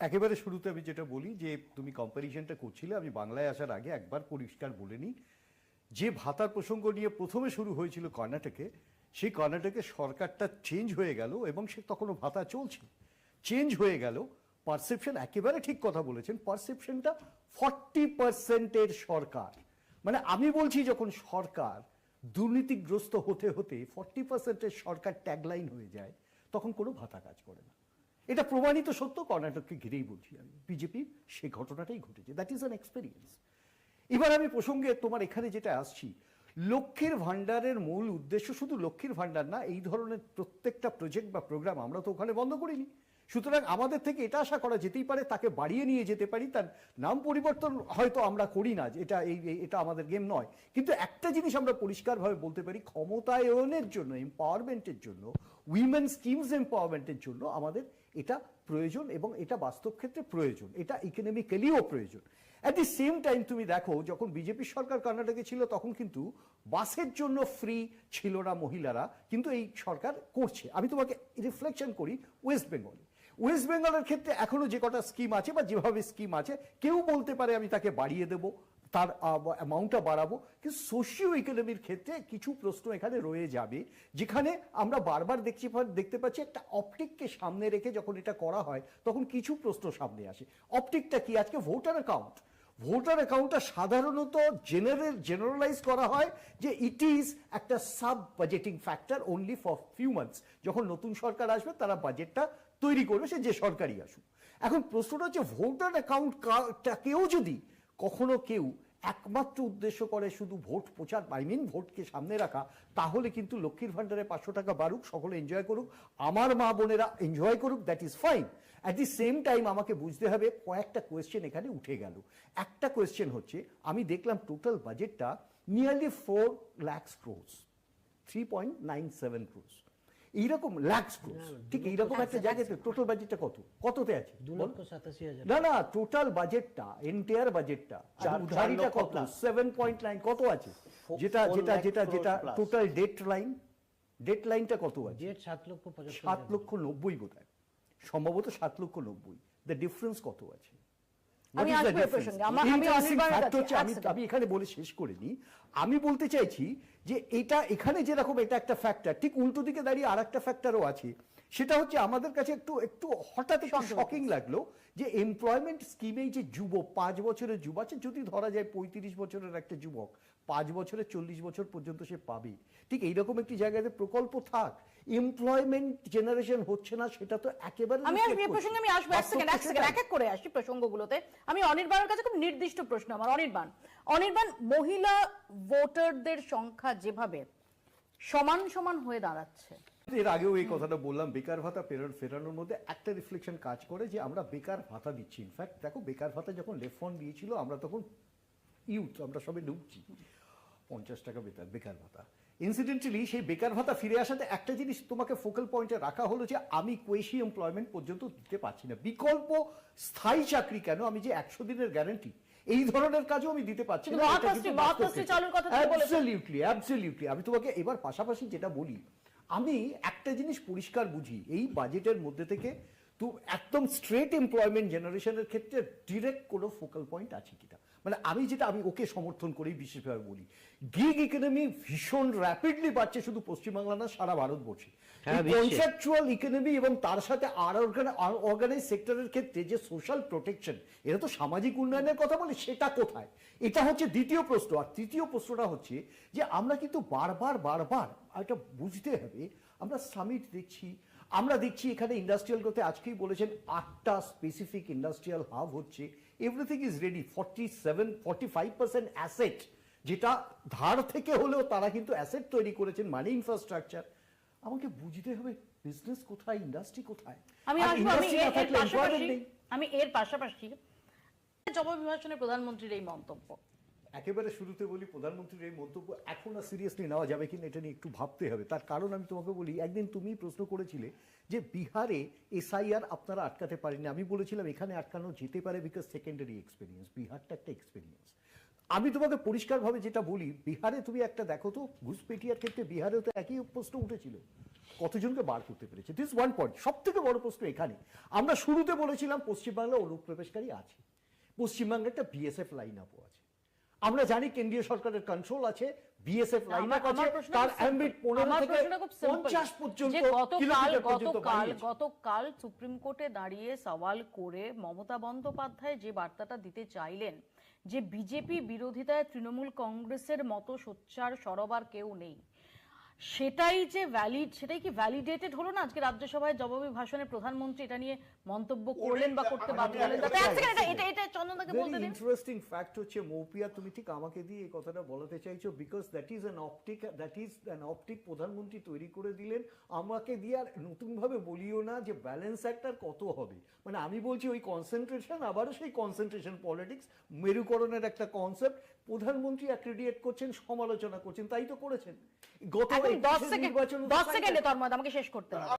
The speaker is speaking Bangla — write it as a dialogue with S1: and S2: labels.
S1: একেবারে শুরুতে আমি যেটা বলি যে তুমি কম্প্যারিজনটা করছিলে, আমি বাংলায় আসার আগে একবার পরিষ্কার বলে নিই যে ভাতার প্রসঙ্গ নিয়ে প্রথমে শুরু হয়েছিল কর্ণাটকে, সেই কর্ণাটকে সরকারটা চেঞ্জ হয়ে গেল এবং সে তখনও ভাতা চলছে, চেঞ্জ হয়ে গেল। পারসেপশন, একেবারে ঠিক কথা বলেছেন, পারসেপশনটা 40%-এর সরকার, মানে আমি বলছি যখন সরকার দুর্নীতিগ্রস্ত হতে হতে 40%-এর সরকার ট্যাগলাইন হয়ে যায় তখন কোনো ভাতা কাজ করে না। এটা প্রমাণিত সত্য, কর্ণাটককে ঘিরেই বলছি আমি, বিজেপি সে ঘটনাটাই ঘটেছে, দ্যাট ইজ অ্যান এক্সপেরিয়েন্স। এবার আমি প্রসঙ্গে তোমার এখানে যেটা আসছি, লক্ষ্মীর ভান্ডারের মূল উদ্দেশ্য শুধু লক্ষ্মীর ভান্ডার না, এই ধরনের প্রত্যেকটা প্রজেক্ট বা প্রোগ্রাম আমরা তো ওখানে বন্ধ করিনি। সুতরাং আমাদের থেকে এটা আশা করা যেতেই পারে তাকে বাড়িয়ে নিয়ে যেতে পারি, তার নাম পরিবর্তন হয়তো আমরা করি না, এটা এটা আমাদের গেম নয়, কিন্তু একটা জিনিস আমরা পরিষ্কারভাবে বলতে পারি, ক্ষমতায়নের জন্য, এম্পাওয়ারমেন্টের জন্য, উইমেন স্কিমস এম্পাওয়ারমেন্টের জন্য আমাদের এটা প্রয়োজন এবং এটা বাস্তব ক্ষেত্রে প্রয়োজন, এটা ইকোনমিক্যালিও প্রয়োজন। অ্যাট দি সেম টাইম তুমি দেখো যখন বিজেপি সরকার কর্ণাটকে ছিল তখন কিন্তু বাসের জন্য ফ্রি ছিল না মহিলারা, কিন্তু এই সরকার করছে। আমি তোমাকে রিফ্লেকশন করি ওয়েস্ট বেঙ্গলে, ওয়েস্ট বেঙ্গলের ক্ষেত্রে এখনো যে কটা স্কিম আছে বা যেভাবে স্কিম আছে, কেউ বলতে পারে আমি তাকে বাড়িয়ে দেবো, তার অ্যামাউন্টটা বাড়াবো, কিন্তু সোশিও ইকোনমির ক্ষেত্রে কিছু প্রশ্ন এখানে রয়ে যাবে, যেখানে আমরা বারবার দেখতে পাচ্ছি একটা অপটিককে সামনে রেখে যখন এটা করা হয় তখন কিছু প্রশ্ন সামনে আসে। অপটিকটা কি? আজকে ভোটার অ্যাকাউন্ট, ভোটার অ্যাকাউন্টটা সাধারণত জেনারেলাইজ করা হয় যে ইট ইজ একটা sub budgeting factor only for few months. যখন নতুন সরকার আসবে তারা বাজেটটা তৈরি করবে, সে যে সরকারই আসুক। এখন প্রশ্নটা হচ্ছে ভোটার অ্যাকাউন্টটাকেও যদি কখনো কেউ একমাত্র উদ্দেশ্য করে শুধু ভোট প্রচার, আই মিন ভোটকে সামনে রাখা, তাহলে কিন্তু লক্ষ্মীর ভান্ডারে 500 টাকা বাড়ুক, সকলে এনজয় করুক, আমার মা বোনেরা এনজয় করুক, that is fine. At the same time আমাকে বুঝতে হবে কয়েকটা কোয়েশ্চেন এখানে উঠে গেল। একটা কোয়েশ্চেন হচ্ছে, আমি দেখলাম টোটাল বাজেটটা নিয়ারলি 4 লাখ ক্রোর্স, 3.97 ক্রোর্স, এইরকম লাক্স ক্রোর্স, ঠিক এইরকম একটা জায়গাতে টোটাল বাজেটটা কততে আছে?
S2: 2,87,000।
S1: না, টোটাল বাজেটটা, এন্টায়ার বাজেটটা, উধারিটা কত? 7.9 কত আছে? যেটা যেটা যেটা যেটা টোটাল ডেট লাইনটা কত আছে? 7,90,000 বোধ হয়, সম্ভবত 7,90,000। দ্য ডিফারেন্স কত আছে?
S3: আমি আসবো এই প্রসঙ্গে,
S1: আমি এখানে বলে শেষ করে নিই। আমি বলতে চাইছি যে এটা এখানে যেরকম এটা একটা ফ্যাক্টর, ঠিক উল্টো দিকে দাঁড়িয়ে আর একটা ফ্যাক্টরও আছে, সেটা হচ্ছে আমাদের কাছে একটু হঠাৎ একটু শকিং লাগলো যে এমপ্লয়মেন্ট স্কিমে যে যুবক 5 বছরের যুবক আছে, যদি ধরা যায় 35 বছরের একটা যুবক 5 বছরে 40 বছর পর্যন্ত সে পাবে, ঠিক এইরকম একটি জায়গাতে প্রকল্প থাক, এমপ্লয়মেন্ট জেনারেশন হচ্ছে না, সেটা তো একেবারে।
S3: আমি আসবো এই প্রসঙ্গে, আমি আসবো এক সেকেন্ড এক এক করে আসি প্রসঙ্গগুলোতে। আমি অনির্বাণের কাছে খুব নির্দিষ্ট প্রশ্ন আমার। অনির্বাণ, মহিলা ভোটারদের সংখ্যা যেভাবে সমান সমান হয়ে দাঁড়াচ্ছে,
S1: এর আগেও এই কথাটা বললাম, বেকার ভাতা ফেরানোর মধ্যে একটা রিফ্লেকশন কাজ করে যে আমরা বেকার ভাতা দিচ্ছি। ইনফ্যাক্ট দেখো, বেকার ভাতা যখন লেফট ফ্রন্ট দিয়েছিল আমরা তখন ইউথ, আমরা সবাই ঢুকছি 50 টাকা বেকার ভাতা। ইনসিডেন্টালি সেই বেকার ভাতা ফিরে আসাতে একটা জিনিস তোমাকে ফোকাল পয়েন্টে রাখা হলো যে আমি কোয়েশি এমপ্লয়মেন্ট পর্যন্ত দিতে পারছি না, বিকল্প স্থায়ী চাকরি কেন, আমি যে 100 দিনের গ্যারান্টি এই ধরনের কাজও আমি দিতে পারছি না। অ্যাবসলিউটলি। আমি তোমাকে এবার পাশাপাশি যেটা বলি, আমি একটা জিনিস পরিষ্কার বুঝি, এই বাজেটের মধ্যে থেকে তো একদম স্ট্রেট এমপ্লয়মেন্ট জেনারেশনের ক্ষেত্রে ডিরেক্ট কোনো ফোকাল পয়েন্ট আছে কিনা, মানে আমি ওকে সমর্থন করেই বিশেষভাবে বলি। গিগ ইকোনমি ভীষণ র্যাপিডলি বাড়ছে, শুধু পশ্চিমবাংলা না, সারা ভারতবর্ষে। কনসেপচুয়াল ইকোনমি এবং তার সাথে অর্গানাইজ সেক্টরের ক্ষেত্রে যে সোশ্যাল প্রোটেকশন, এরা তো সামাজিক উন্নয়নের কথা বলে, সেটা কোথায়? এটা হচ্ছে দ্বিতীয় প্রশ্ন। আর তৃতীয় প্রশ্নটা হচ্ছে যে আমরা কিন্তু বারবার এটা বুঝতে হবে, আমরা সামিট দেখছি, আমরা দেখছি এখানে ইন্ডাস্ট্রিয়াল গ্রোথে, আজকেই বলেছেন 8টা স্পেসিফিক ইন্ডাস্ট্রিয়াল হাব হচ্ছে, এভরিথিং ইজ রেডি, 45% অ্যাসেট, যেটা ধার থেকে হলেও তারা কিন্তু অ্যাসেট তৈরি করেছেন, মানে ইনফ্রাস্ট্রাকচার। আমাকে বুঝতে হবে বিজনেস কোথায়, ইন্ডাস্ট্রি কোথায়।
S3: আমি এর পাশাপাশি জবাবিভাষণে প্রধানমন্ত্রীর এই মন্তব্য,
S1: একেবারে শুরুতে বলি, প্রধানমন্ত্রীর এই মন্তব্য এখন আর সিরিয়াসলি নেওয়া যাবে কিনা এটা নিয়ে একটু ভাবতে হবে। তার কারণ আমি তোমাকে বলি, একদিন তুমি প্রশ্ন করেছিলে যে বিহারে এসআইআর আপনারা আটকাতে পারেননি, আমি বলেছিলাম এখানে আটকানো যেতে পারে বিকজ সেকেন্ডারি এক্সপিরিয়েন্স, বিহারটা একটা এক্সপিরিয়েন্স। আমি তোমাকে পরিষ্কারভাবে যেটা বলি, বিহারে তুমি একটা দেখো তো, ঘুষপেটিয়ার ক্ষেত্রে বিহারেও তো একই প্রশ্ন উঠেছিল, কতজনকে বার করতে পেরেছে, দিস ওয়ান পয়েন্ট। সব থেকে বড় প্রশ্ন এখানে, আমরা শুরুতে বলেছিলাম পশ্চিমবাংলা অনুপ্রবেশকারী আছে, পশ্চিমবাংলা একটা বিএসএফ লাইন আপও আছে, আমরা জানি কেন্দ্রীয় সরকারের কন্ট্রোল আছে, বিএসএফ লাইন আপ আছে, তার অ্যাম্বিট 15 থেকে 50 পর্যন্ত কিলোমিটার পর্যন্ত বাড়িয়েছে।
S3: গতকাল সুপ্রিম কোর্টে দাঁড়িয়ে সওয়াল করে মমতা বন্দ্যোপাধ্যায় যে বার্তাটা দিতে চাইলেন যে বিজেপি বিরোধিতায় তৃণমূল কংগ্রেসের মতো সোচ্চার সরবার কেউ নেই, সেটাই কি ভ্যালিডেটেড হলো না? আজকে রাজ্যসভায় জবাবি ভাষণে প্রধানমন্ত্রী এটা নিয়ে মন্তব্য করলেন বা করতে বাধ্য হলেন। এটা চন্দনদাকে বলতে দিন।
S1: ইন্টারেস্টিং ফ্যাক্ট হচ্ছে মৌপিয়া, তুমি ঠিক আমাকে দিয়ে এই কথাটা বলাতে চাইছো, because that is an optic প্রধানমন্ত্রী তৈরি করে দিলেন। আমাকে দিয়ে আর নতুন ভাবে বলিও না যে ব্যালেন্স অ্যাক্টর কত হবে, মানে আমি বলছি ওই কনসেন্ট্রেশন, আবারও সেই কনসেন্ট্রেশন পলিটিক্স, মেরুকরণের একটা কনসেপ্ট প্রধানমন্ত্রী অ্যাক্রিডিয়েট করছেন, সমালোচনা করছেন, তাই তো করেছেন গত
S3: 10 সেকেন্ডে তন্ময় আমাকে শেষ করতে হবে।